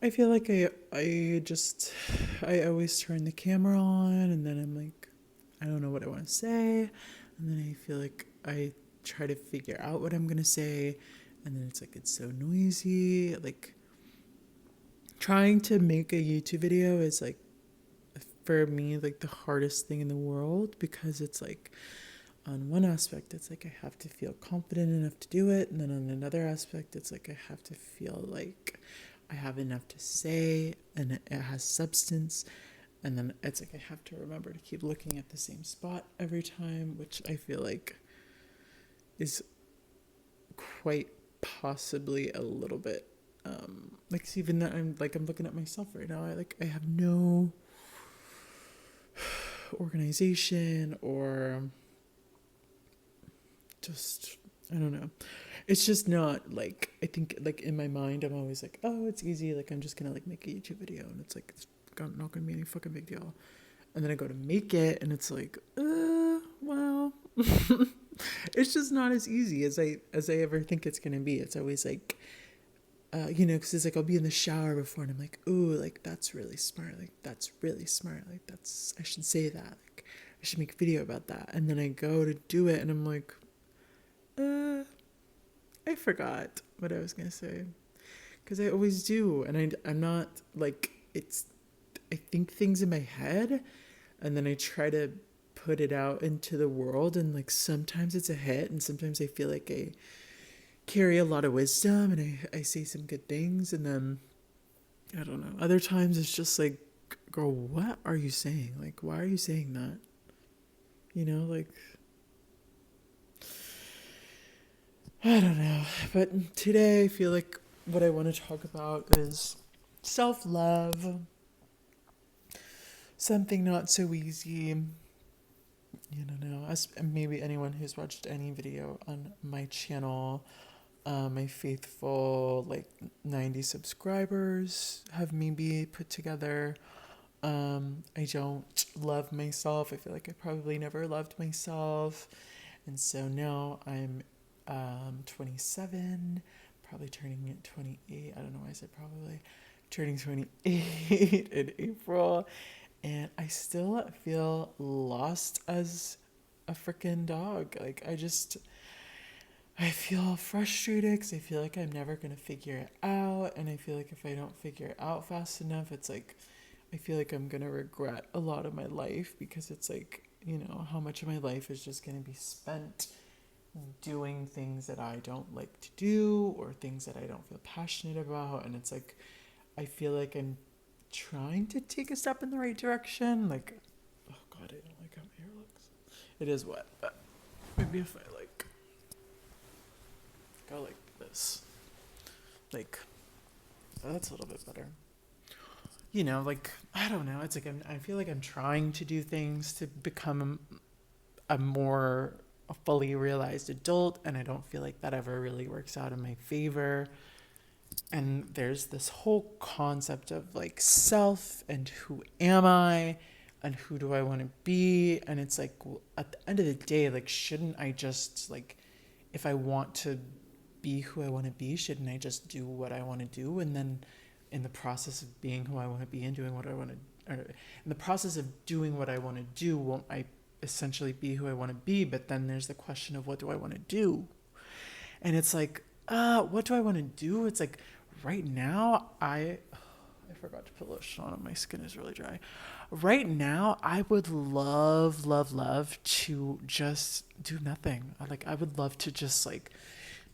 I feel like I always turn the camera on and then I'm like, I don't know what I want to say. And then I feel like I try to figure out what I'm going to say. And then it's like, it's so noisy. Like, trying to make a YouTube video is like, for me, like the hardest thing in the world because it's like, on one aspect, it's like I have to feel confident enough to do it. And then on another aspect, it's like I have to feel like I have enough to say and it has substance. And then it's like I have to remember to keep looking at the same spot every time, which I feel like is quite possibly a little bit like even that I'm looking at myself right now. I have no organization or just I don't know. It's just not like I think like in my mind I'm always like, oh, it's easy. Like I'm just gonna like make a YouTube video and it's like it's not gonna be any fucking big deal. And then I go to make it and it's like, well, it's just not as easy as I ever think it's gonna be. It's always like, because it's like I'll be in the shower before and I'm like, ooh, like that's really smart. Like that's really smart. Like that's I should say that. Like I should make a video about that. And then I go to do it and I'm like, uh, I forgot what I was gonna say because I always do, and I'm not like it's. I think things in my head, and then I try to put it out into the world, and like sometimes it's a hit, and sometimes I feel like I carry a lot of wisdom, and I say some good things, and then I don't know. Other times it's just like, girl, what are you saying? Like, why are you saying that? Like I don't know. But today I feel like what I want to talk about is self love, something not so easy. As maybe anyone who's watched any video on my channel, my faithful like 90 subscribers have maybe put together. I don't love myself. I feel like I probably never loved myself. And so now I'm 27, probably turning at 28. I don't know why I said probably. Turning 28 in April. And I still feel lost as a freaking dog. Like, I feel frustrated because I feel like I'm never going to figure it out. And I feel like if I don't figure it out fast enough, it's like, I feel like I'm going to regret a lot of my life because it's like, how much of my life is just going to be spent doing things that I don't like to do or things that I don't feel passionate about. And it's like, I feel like I'm trying to take a step in the right direction. Like, oh God, I don't like how my hair looks. It is wet, but maybe if I like go like this, like, oh, that's a little bit better. Like, I don't know. It's like I feel like I'm trying to do things to become a more fully realized adult, and I don't feel like that ever really works out in my favor. And there's this whole concept of like self and who am I and who do I want to be. And it's like, well, at the end of the day, like, shouldn't I just like, if I want to be who I want to be, shouldn't I just do what I want to do? And then in the process of being who I want to be and doing what I want to, or in the process of doing what I want to do, won't I essentially be who I want to be? But then there's the question of what do I want to do? And it's like, what do I want to do? It's like right now I forgot to put lotion on. My skin is really dry. Right now, I would love, love, love to just do nothing. I would love to just like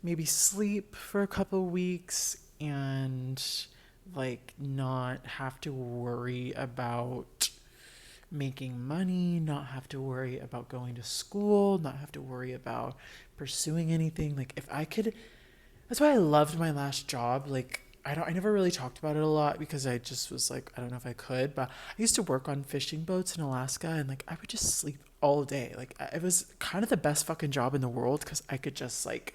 maybe sleep for a couple weeks and like not have to worry about making money, not have to worry about going to school, not have to worry about pursuing anything. Like if I could, that's why I loved my last job. Like I never really talked about it a lot because I just was like, I don't know if I could, but I used to work on fishing boats in Alaska and like I would just sleep all day. Like it was kind of the best fucking job in the world because I could just like,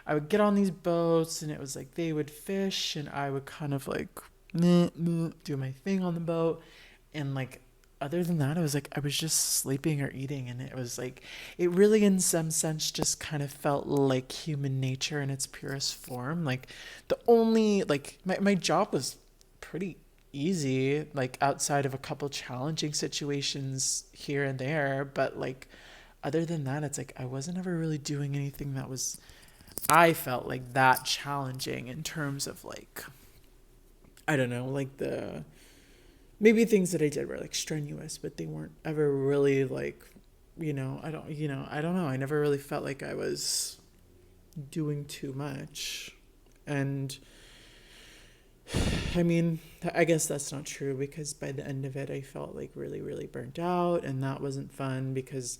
I would get on these boats and it was like they would fish and I would kind of like meh, meh, do my thing on the boat and like other than that, it was like I was just sleeping or eating, and it was like it really, in some sense, just kind of felt like human nature in its purest form. Like the only like my job was pretty easy, like outside of a couple challenging situations here and there. But like, other than that, it's like I wasn't ever really doing anything that was, I felt like that challenging in terms of like, I don't know, like the maybe things that I did were like strenuous, but they weren't ever really like, I don't know. I never really felt like I was doing too much. And I mean, I guess that's not true because by the end of it, I felt like really, really burnt out, and that wasn't fun because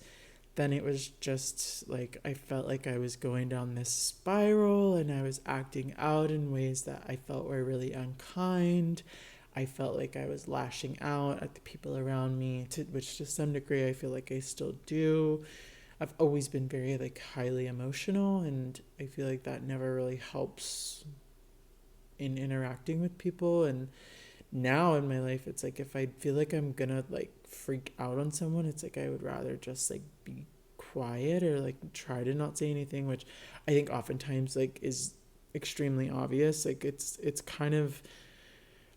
then it was just like I felt like I was going down this spiral and I was acting out in ways that I felt were really unkind. I felt like I was lashing out at the people around me, which to some degree I feel like I still do. I've always been very like highly emotional, and I feel like that never really helps in interacting with people. And now in my life, it's like if I feel like I'm gonna like freak out on someone, it's like I would rather just like be quiet or like try to not say anything, which I think oftentimes like is extremely obvious. Like it's kind of,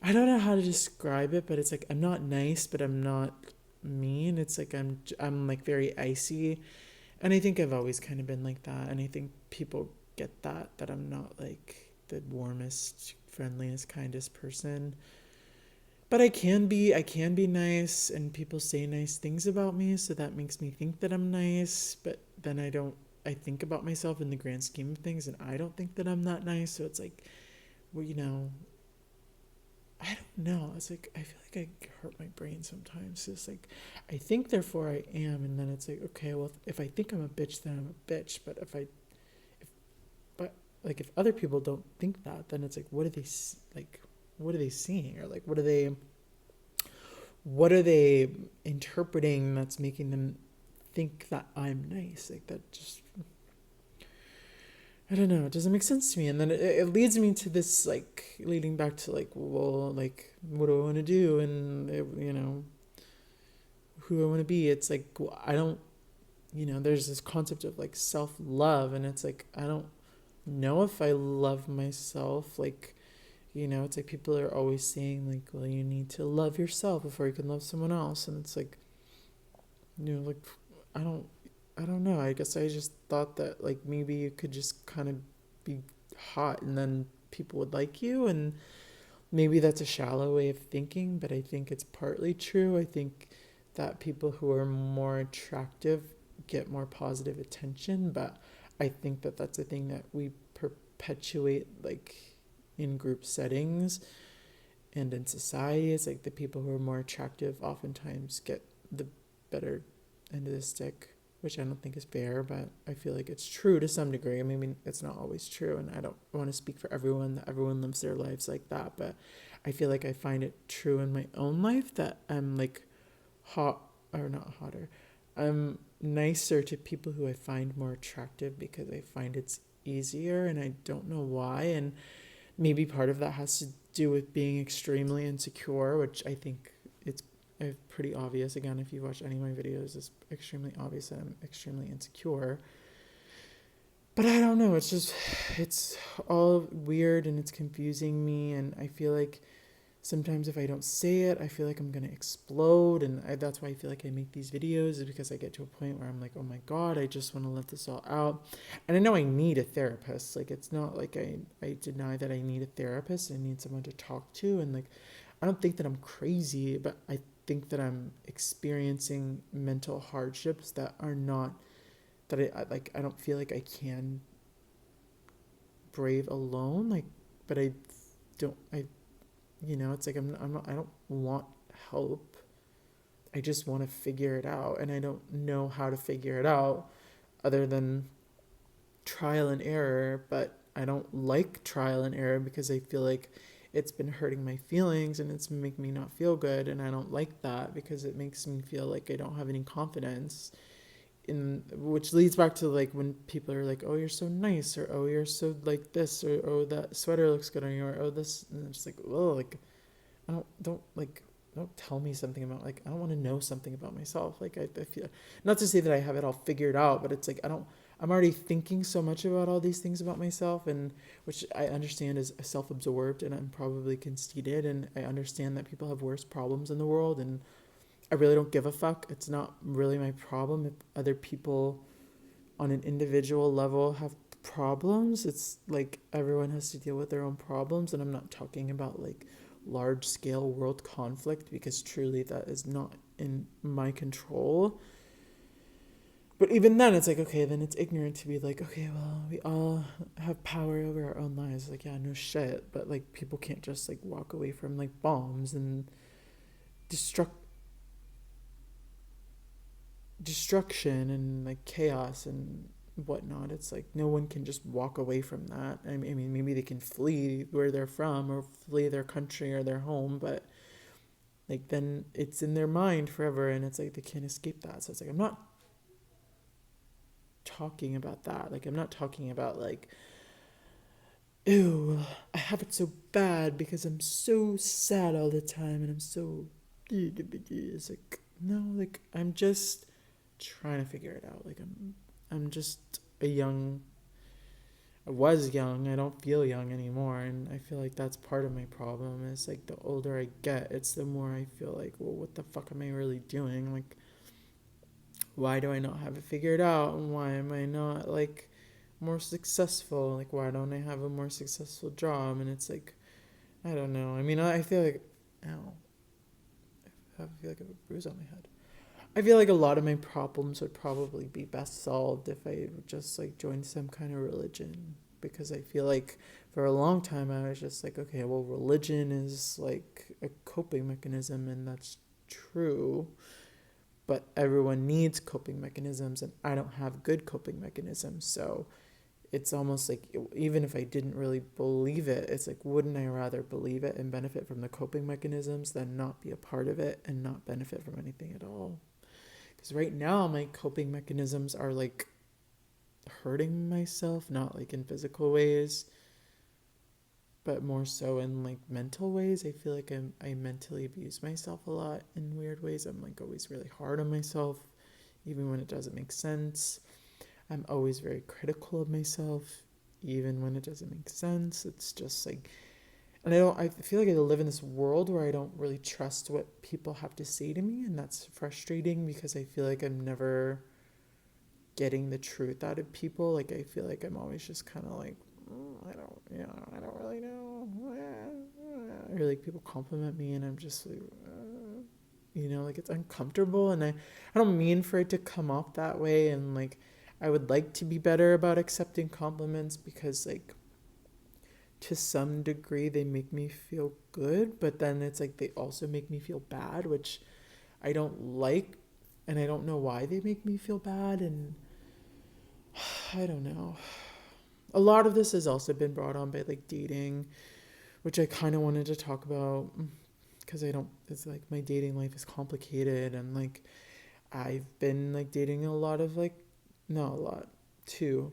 I don't know how to describe it, but it's like I'm not nice, but I'm not mean. It's like I'm like very icy, and I think I've always kind of been like that. And I think people get that I'm not like the warmest, friendliest, kindest person. But I can be nice, and people say nice things about me, so that makes me think that I'm nice, but then I think about myself in the grand scheme of things, and I don't think that I'm that nice, so it's like, well, I don't know. It's like I feel like I hurt my brain sometimes. It's like I think, therefore I am, and then it's like, okay, well, if I think I'm a bitch, then I'm a bitch. But if, but like if other people don't think that, then it's like, what are they like? What are they seeing, or like, what are they interpreting that's making them think that I'm nice? Like that just, I don't know. It doesn't make sense to me. And then it leads me to this, like, leading back to, like, well, like, what do I want to do? And, who I want to be. It's like, well, I don't, there's this concept of, like, self love. And it's like, I don't know if I love myself. Like, it's like people are always saying, like, well, you need to love yourself before you can love someone else. And it's like, like, I don't I don't know. I guess I just thought that like maybe you could just kind of be hot and then people would like you, and maybe that's a shallow way of thinking, but I think it's partly true. I think that people who are more attractive get more positive attention, but I think that that's a thing that we perpetuate like in group settings and in society. It's like the people who are more attractive oftentimes get the better end of the stick, which I don't think is fair, but I feel like it's true to some degree. I mean, it's not always true, and I don't want to speak for everyone that everyone lives their lives like that, but I feel like I find it true in my own life that I'm like hot, or not hotter. I'm nicer to people who I find more attractive because I find it's easier, and I don't know why. And maybe part of that has to do with being extremely insecure, which I think it's pretty obvious. Again, if you watch any of my videos, it's extremely obvious that I'm extremely insecure. But I don't know. It's all weird and it's confusing me. And I feel like sometimes if I don't say it, I feel like I'm going to explode. And that's why I feel like I make these videos, is because I get to a point where I'm like, oh my God, I just want to let this all out. And I know I need a therapist. Like, it's not like I deny that I need a therapist. I need someone to talk to. And like, I don't think that I'm crazy, but I think that I'm experiencing mental hardships that are not, that I don't feel like I can brave alone. Like, but it's like I'm not, I don't want help. I just want to figure it out, and I don't know how to figure it out other than trial and error. But I don't like trial and error because I feel like it's been hurting my feelings and it's making me not feel good, and I don't like that because it makes me feel like I don't have any confidence, in which leads back to like when people are like, oh, you're so nice, or oh, you're so like this, or oh, that sweater looks good on you, or oh, this, and it's like, oh, like I don't like, don't tell me something about, like, I don't want to know something about myself. Like I feel, not to say that I have it all figured out, but it's like I'm already thinking so much about all these things about myself, and which I understand is self-absorbed, and I'm probably conceited, and I understand that people have worse problems in the world, and I really don't give a fuck. It's not really my problem if other people on an individual level have problems. It's like everyone has to deal with their own problems, and I'm not talking about like large scale world conflict because truly that is not in my control. But even then, it's like, okay, then it's ignorant to be like, okay, well, we all have power over our own lives. Like, yeah, no shit. But, like, people can't just, like, walk away from, like, bombs and destruct destruction and, like, chaos and whatnot. It's like no one can just walk away from that. I mean, maybe they can flee where they're from or flee their country or their home, but, like, then it's in their mind forever and it's like they can't escape that. So it's like, I'm not talking about that. Like, I'm not talking about, like, ew, I have it so bad because I'm so sad all the time and I'm so. It's like, no, like, I'm just trying to figure it out. Like, I'm just a young. I was young. I don't feel young anymore, and I feel like that's part of my problem. Is like the older I get, it's the more I feel like, well, what the fuck am I really doing? Like, why do I not have it figured out? And why am I not like more successful? Like, why don't I have a more successful job? And it's like, I don't know. I mean, I feel like, ow, I feel like I have a bruise on my head. I feel like a lot of my problems would probably be best solved if I just like joined some kind of religion, because I feel like for a long time I was just like, okay, well, religion is like a coping mechanism, and that's true, but everyone needs coping mechanisms, and I don't have good coping mechanisms. So it's almost like, even if I didn't really believe it, it's like, wouldn't I rather believe it and benefit from the coping mechanisms than not be a part of it and not benefit from anything at all? Because right now, my coping mechanisms are like hurting myself, not like in physical ways, but more so in like mental ways. I feel like I mentally abuse myself a lot in weird ways. I'm like always really hard on myself, even when it doesn't make sense. I'm always very critical of myself, even when it doesn't make sense. It's just like, and I feel like I live in this world where I don't really trust what people have to say to me, and that's frustrating because I feel like I'm never getting the truth out of people. Like, I feel like I'm always just kind of like, I don't really know. Or like people compliment me and I'm just like, like it's uncomfortable, and I don't mean for it to come off that way, and like I would like to be better about accepting compliments because like to some degree they make me feel good, but then it's like they also make me feel bad, which I don't like, and I don't know why they make me feel bad, and I don't know. A lot of this has also been brought on by like dating, which I kind of wanted to talk about because I don't, it's like my dating life is complicated, and like I've been like dating a lot of like, not a lot, two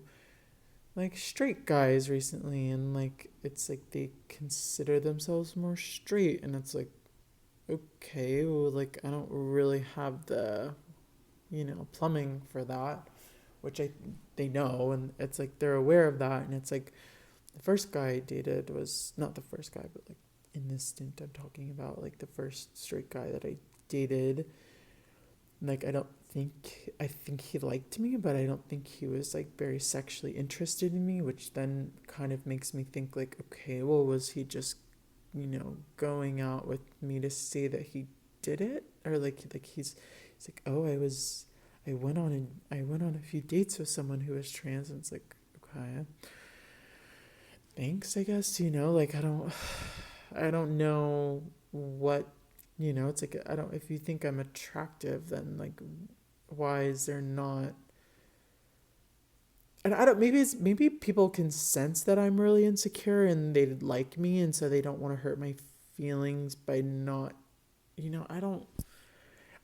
like straight guys recently, and like it's like they consider themselves more straight, and it's like, okay, well, like I don't really have the plumbing for that, which they know, and it's like they're aware of that, and it's like the first guy I dated was not the first guy, but like in this stint I'm talking about, like the first straight guy that I dated, like I think he liked me, but I don't think he was like very sexually interested in me, which then kind of makes me think like, okay, well, was he just going out with me to say that he did it, or like he's like, oh, I went on a few dates with someone who was trans, and it's like, okay, thanks, I guess. Like I don't know what, it's like, I don't, if you think I'm attractive, then like why is there not, and I don't, maybe people can sense that I'm really insecure and they like me, and so they don't want to hurt my feelings by not, I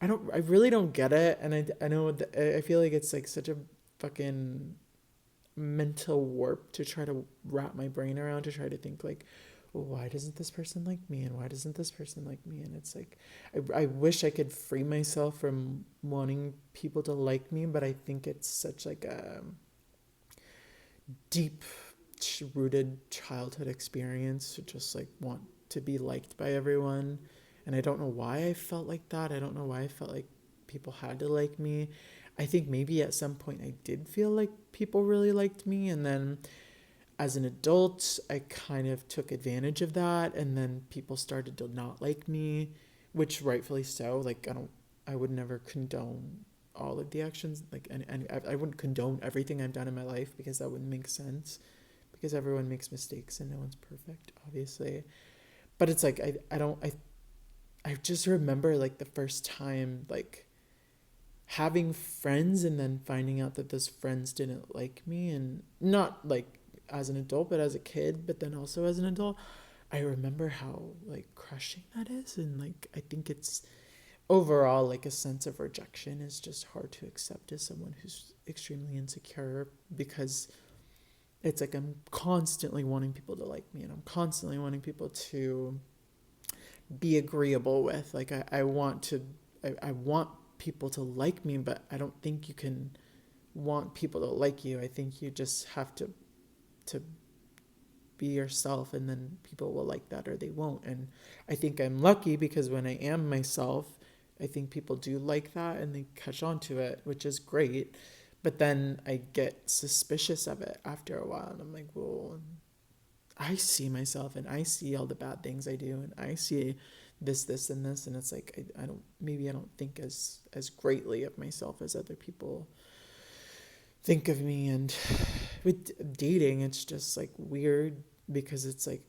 I really don't get it, and I know I feel like it's like such a fucking mental warp to try to wrap my brain around, to try to think like, well, why doesn't this person like me, and why doesn't this person like me, and it's like I wish I could free myself from wanting people to like me, but I think it's such like a deep rooted childhood experience to just like want to be liked by everyone. And I don't know why I felt like that. I don't know why I felt like people had to like me. I think maybe at some point I did feel like people really liked me. And then as an adult, I kind of took advantage of that. And then people started to not like me, which rightfully so. Like, I would never condone all of the actions. Like, and I wouldn't condone everything I've done in my life because that wouldn't make sense because everyone makes mistakes and no one's perfect, obviously. But it's like I just remember like the first time like having friends and then finding out that those friends didn't like me, and not like as an adult but as a kid, but then also as an adult. I remember how like crushing that is, and like I think it's overall like a sense of rejection is just hard to accept as someone who's extremely insecure, because it's like I'm constantly wanting people to like me and I'm constantly wanting people to be agreeable with. Like I want to I want people to like me, but I don't think you can want people to like you. I think you just have to be yourself, and then people will like that or they won't. And I think I'm lucky because when I am myself, I think people do like that and they catch on to it, which is great. But then I get suspicious of it after a while, and I'm like, well, I see myself and I see all the bad things I do, and I see this, and this, and it's like I don't, maybe I don't think as greatly of myself as other people think of me. And with dating, it's just like weird because it's like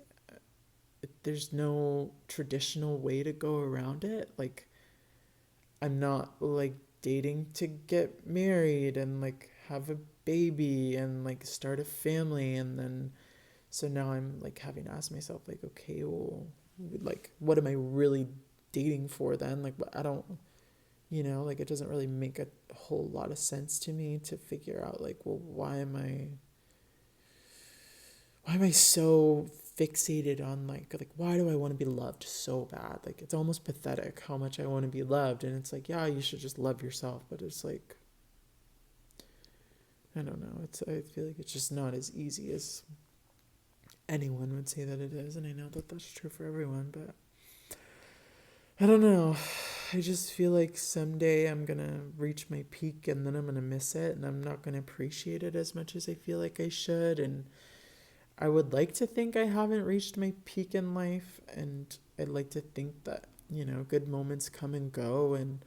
there's no traditional way to go around it. Like I'm not like dating to get married and like have a baby and like start a family, and then so now I'm like having to ask myself like, okay, well, like what am I really dating for then? Like I don't, like it doesn't really make a whole lot of sense to me to figure out like, well, why am I so fixated on like why do I want to be loved so bad? Like it's almost pathetic how much I want to be loved, and it's like, yeah, you should just love yourself, but it's like I don't know. I feel like it's just not as easy as anyone would say that it is, and I know that that's true for everyone, but I don't know. I just feel like someday I'm gonna reach my peak and then I'm gonna miss it and I'm not gonna appreciate it as much as I feel like I should. And I would like to think I haven't reached my peak in life, and I'd like to think that, good moments come and go, and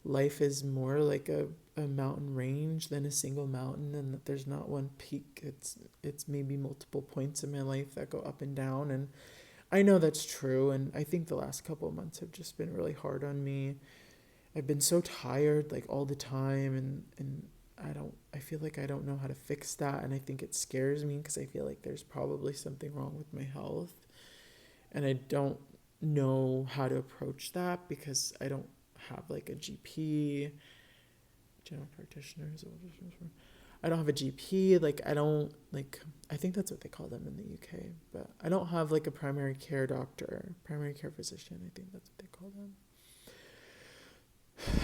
life is more like a mountain range than a single mountain, and that there's not one peak. It's maybe multiple points in my life that go up and down, and I know that's true. And I think the last couple of months have just been really hard on me. I've been so tired like all the time, and I feel like I don't know how to fix that, and I think it scares me because I feel like there's probably something wrong with my health, and I don't know how to approach that because I don't have like a GP, general practitioner is what it is for. I don't have a GP, like I don't like I think that's what they call them in the UK, but I don't have like a primary care doctor, primary care physician, I think that's what they call them.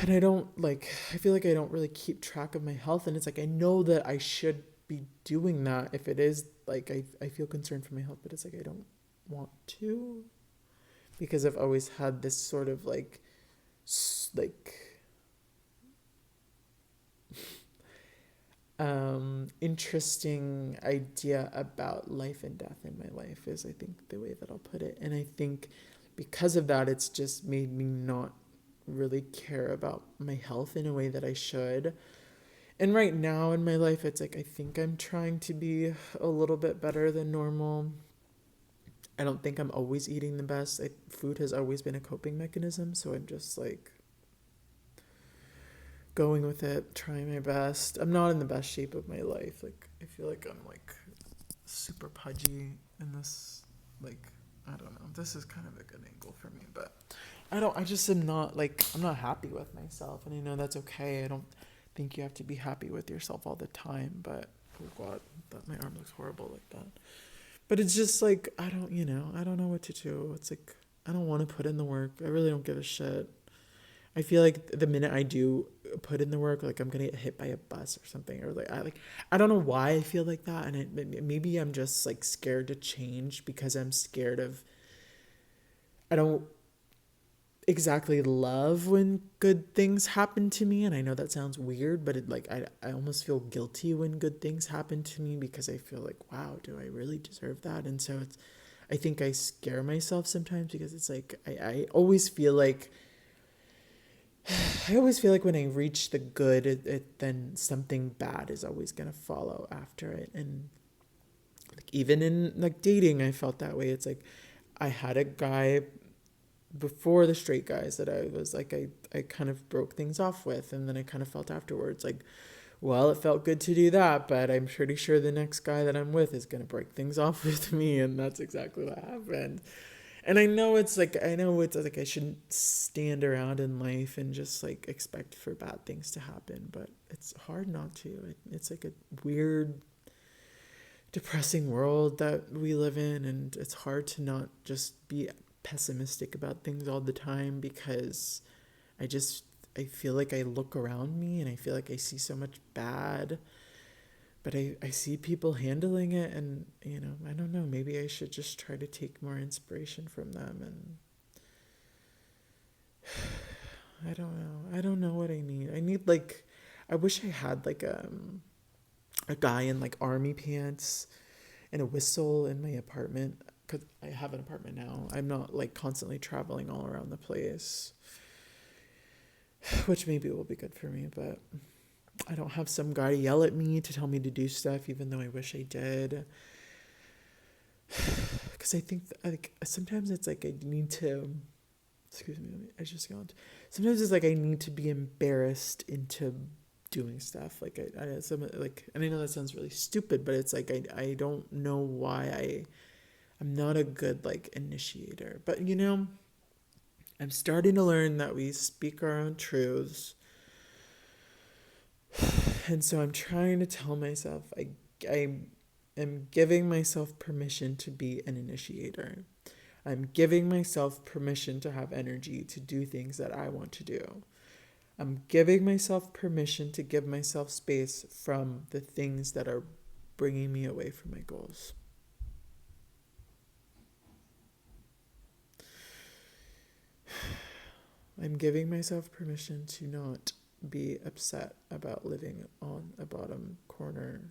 And I don't like I feel like I don't really keep track of my health, and it's like I know that I should be doing that if it is like I feel concerned for my health, but it's like I don't want to because I've always had this sort of like interesting idea about life and death in my life is I think the way that I'll put it. And I think because of that it's just made me not really care about my health in a way that I should. And right now in my life it's like I think I'm trying to be a little bit better than normal. I don't think I'm always eating the best. Food has always been a coping mechanism, so I'm just like going with it, trying my best. I'm not in the best shape of my life. Like I feel like I'm like super pudgy in this like I don't know. This is kind of a good angle for me, but I just am not like I'm not happy with myself, and I know that's okay. I don't think you have to be happy with yourself all the time, but oh god, that my arm looks horrible like that. But it's just like I don't know what to do. It's like I don't want to put in the work. I really don't give a shit. I feel like the minute I do put in the work, like I'm gonna get hit by a bus or something, or I don't know why I feel like that, and maybe I'm just like scared to change because I'm scared of I don't exactly love when good things happen to me, and I know that sounds weird, but I almost feel guilty when good things happen to me because I feel like, wow, do I really deserve that? And so it's I think I scare myself sometimes because it's like I always feel like when I reach the good, then something bad is always gonna follow after it. And like even in like dating, I felt that way. It's like I had a guy before the straight guys that I was like I kind of broke things off with, and then I kind of felt afterwards like, well, it felt good to do that, but I'm pretty sure the next guy that I'm with is gonna break things off with me, and that's exactly what happened. And I know it's like I shouldn't stand around in life and just like expect for bad things to happen, but it's hard not to. It's like a weird, depressing world that we live in, and it's hard to not just be pessimistic about things all the time because I just I feel like I look around me and I feel like I see so much bad, but I see people handling it, and I don't know, maybe I should just try to take more inspiration from them. And I don't know what I need. I need like I wish I had like a guy in like army pants and a whistle in my apartment, because I have an apartment now. I'm not like constantly traveling all around the place, which maybe will be good for me, but I don't have some guy yell at me to tell me to do stuff, even though I wish I did. Because I think like sometimes it's like I need to. Excuse me, I just yawned. Sometimes it's like I need to be embarrassed into doing stuff. Like and I know that sounds really stupid, but it's like I don't know why I'm not a good like initiator. But I'm starting to learn that we speak our own truths. And so I'm trying to tell myself I am giving myself permission to be an initiator. I'm giving myself permission to have energy to do things that I want to do. I'm giving myself permission to give myself space from the things that are bringing me away from my goals. I'm giving myself permission to not be upset about living on a bottom corner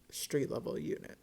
street level unit.